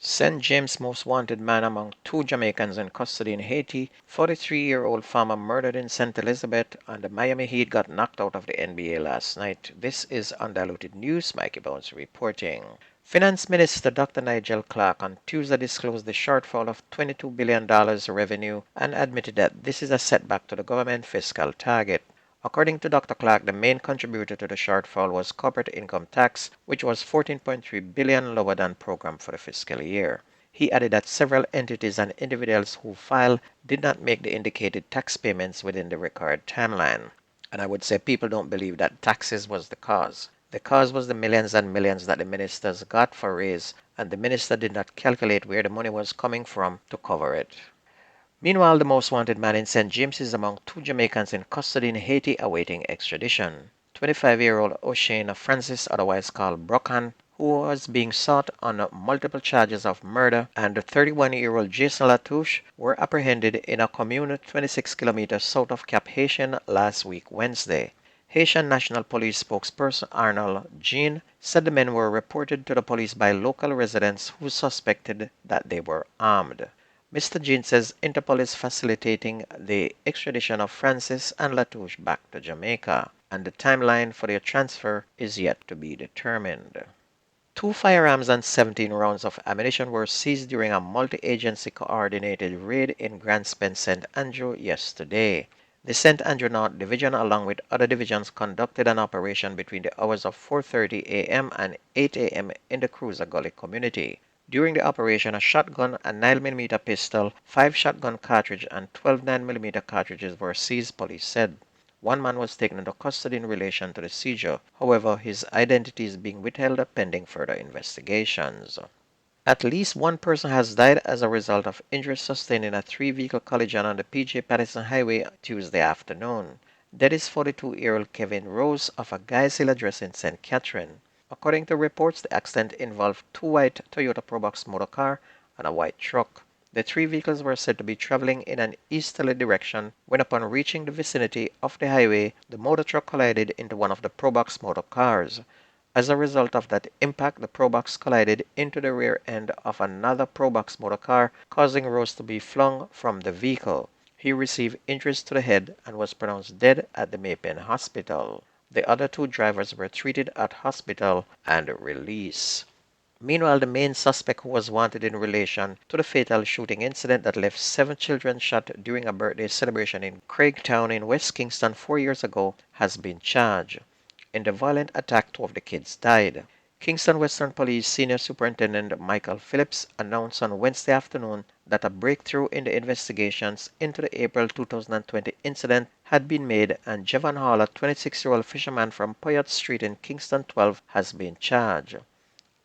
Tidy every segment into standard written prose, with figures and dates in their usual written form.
St. James' most wanted man among two Jamaicans in custody in Haiti, 43-year-old farmer murdered in St. Elizabeth, and the Miami Heat got knocked out of the NBA last night. This is Undiluted News. Mikey Bones reporting. Finance Minister Dr. Nigel Clark on Tuesday disclosed the shortfall of $22 billion revenue and admitted that this is a setback to the government fiscal target. According to Dr. Clark, the main contributor to the shortfall was corporate income tax, which was $14.3 billion lower than programmed for the fiscal year. He added that several entities and individuals who filed did not make the indicated tax payments within the required timeline. And I would say people don't believe that taxes was the cause. The cause was the millions and millions that the ministers got for raise, and the minister did not calculate where the money was coming from to cover it. Meanwhile, the most wanted man in St. James is among two Jamaicans in custody in Haiti awaiting extradition. 25-year-old O'Shane Francis, otherwise called Brokan, who was being sought on multiple charges of murder, and 31-year-old Jason Latouche were apprehended in a commune 26 kilometers south of Cap Haitian last week Wednesday. Haitian National Police spokesperson Arnold Jean said the men were reported to the police by local residents who suspected that they were armed. Mr. Jean says Interpol is facilitating the extradition of Francis and Latouche back to Jamaica, and the timeline for their transfer is yet to be determined. 2 firearms and 17 rounds of ammunition were seized during a multi-agency coordinated raid in Grand Spence St. Andrew yesterday. The St. Andrew North Division, along with other divisions, conducted an operation between the hours of 4:30 a.m. and 8 a.m. in the Cruiser Gully community. During the operation, a shotgun, a 9mm pistol, 5 shotgun cartridges, and 12 9mm cartridges were seized, police said. One man was taken into custody in relation to the seizure. However, his identity is being withheld pending further investigations. At least one person has died as a result of injuries sustained in a 3-vehicle collision on the PJ Patterson Highway Tuesday afternoon. That is 42-year-old Kevin Rose of a Guys Hill address in St. Catherine. According to reports, the accident involved 2 white Toyota Probox motor car and a white truck. The 3 vehicles were said to be traveling in an easterly direction when, upon reaching the vicinity of the highway, the motor truck collided into one of the Probox motor cars. As a result of that impact, the Probox collided into the rear end of another Probox motor car, causing Rose to be flung from the vehicle. He received injuries to the head and was pronounced dead at the Maypen Hospital. The other 2 drivers were treated at hospital and released. Meanwhile, the main suspect, who was wanted in relation to the fatal shooting incident that left 7 children shot during a birthday celebration in Craigtown in West Kingston 4 years ago, has been charged. In the violent attack, 2 of the kids died. Kingston Western Police Senior Superintendent Michael Phillips announced on Wednesday afternoon that a breakthrough in the investigations into the April 2020 incident had been made, and Javon Hall, a 26-year-old fisherman from Poyot Street in Kingston 12, has been charged.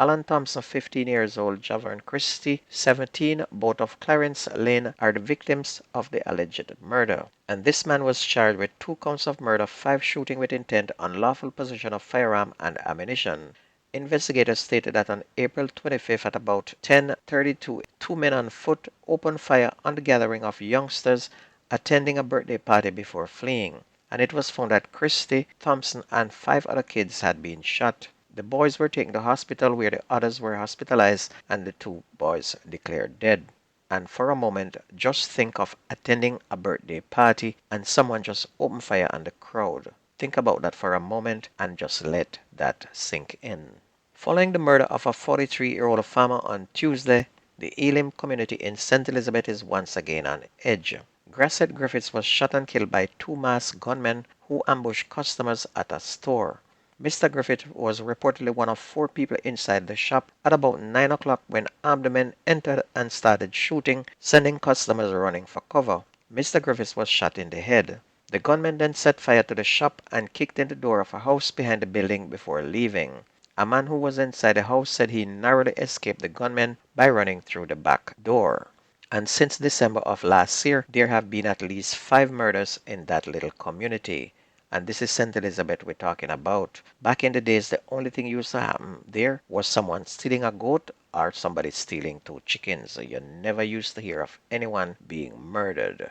Alan Thompson, 15 years old, Javon Christie, 17, both of Clarence Lane, are the victims of the alleged murder. And this man was charged with 2 counts of murder, 5 shooting with intent, unlawful possession of firearm and ammunition. Investigators stated that on April 25th at about 10:32, 2 men on foot opened fire on the gathering of youngsters attending a birthday party before fleeing, and it was found that Christie, Thompson, and 5 other kids had been shot. The boys were taken to hospital where the others were hospitalized, and the 2 boys declared dead. And for a moment, just think of attending a birthday party and someone just opened fire on the crowd. Think about that for a moment and just let that sink in. Following the murder of a 43-year-old farmer on Tuesday, the Elim community in St. Elizabeth is once again on edge. Grassett Griffiths was shot and killed by 2 masked gunmen who ambushed customers at a store. Mr. Griffith was reportedly one of 4 people inside the shop at about 9 o'clock when armed men entered and started shooting, sending customers running for cover. Mr. Griffith was shot in the head. The gunmen then set fire to the shop and kicked in the door of a house behind the building before leaving. A man who was inside the house said he narrowly escaped the gunmen by running through the back door. And since December of last year, there have been at least 5 murders in that little community. And this is St. Elizabeth we're talking about. Back in the days, the only thing used to happen there was someone stealing a goat or somebody stealing 2 chickens. You never used to hear of anyone being murdered.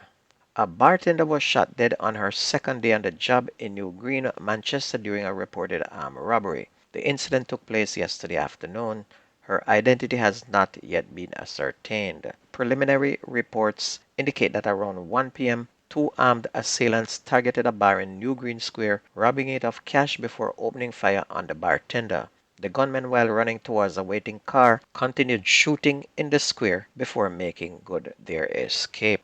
A bartender was shot dead on her second day on the job in New Green, Manchester during a reported armed robbery. The incident took place yesterday afternoon. Her identity has not yet been ascertained. Preliminary reports indicate that around 1 p.m., two armed assailants targeted a bar in New Green Square, robbing it of cash before opening fire on the bartender. The gunmen, while running towards a waiting car, continued shooting in the square before making good their escape.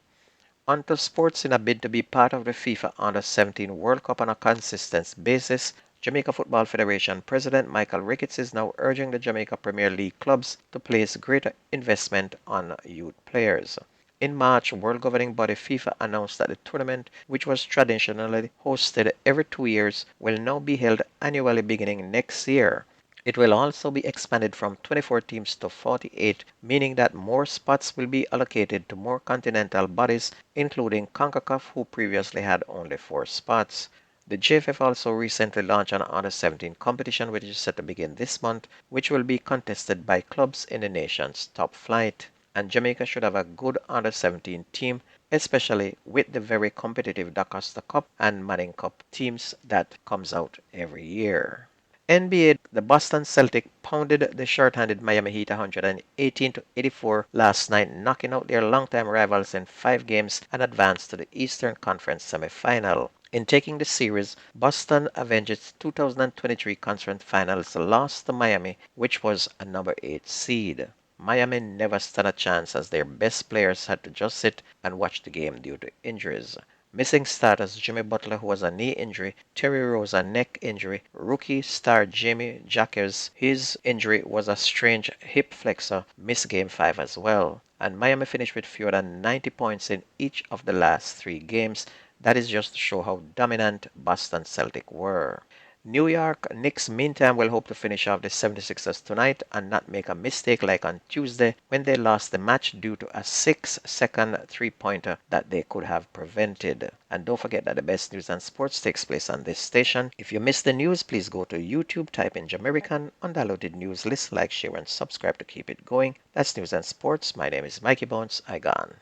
Onto sports. In a bid to be part of the FIFA Under-17 World Cup on a consistent basis, Jamaica Football Federation President Michael Ricketts is now urging the Jamaica Premier League clubs to place greater investment on youth players. In March, world governing body FIFA announced that the tournament, which was traditionally hosted every 2 years, will now be held annually beginning next year. It will also be expanded from 24 teams to 48, meaning that more spots will be allocated to more continental bodies, including CONCACAF, who previously had only 4 spots. The JFF also recently launched an Under-17 competition which is set to begin this month, which will be contested by clubs in the nation's top flight. And Jamaica should have a good Under-17 team, especially with the very competitive DaCosta Cup and Manning Cup teams that comes out every year. NBA, the Boston Celtics pounded the short-handed Miami Heat 118-84 last night, knocking out their longtime rivals in 5 games and advanced to the Eastern Conference semifinal. In taking the series, Boston avenged its 2023 Conference Finals loss to Miami, which was a number 8 seed. Miami never stood a chance as their best players had to just sit and watch the game due to injuries. Missing starters Jimmy Butler, who has a knee injury, Terry Rose a neck injury, rookie star Jamie Jacques, his injury was a strange hip flexor, missed Game 5 as well. And Miami finished with fewer than 90 points in each of the last 3 games. That is just to show how dominant Boston Celtics were. New York Knicks, meantime, will hope to finish off the 76ers tonight and not make a mistake like on Tuesday when they lost the match due to a 6-second three-pointer that they could have prevented. And don't forget that the best news and sports takes place on this station. If you missed the news, please go to YouTube, type in Jamerican Undiluted News List, like, share, and subscribe to keep it going. That's news and sports. My name is Mikey Bones. I gone.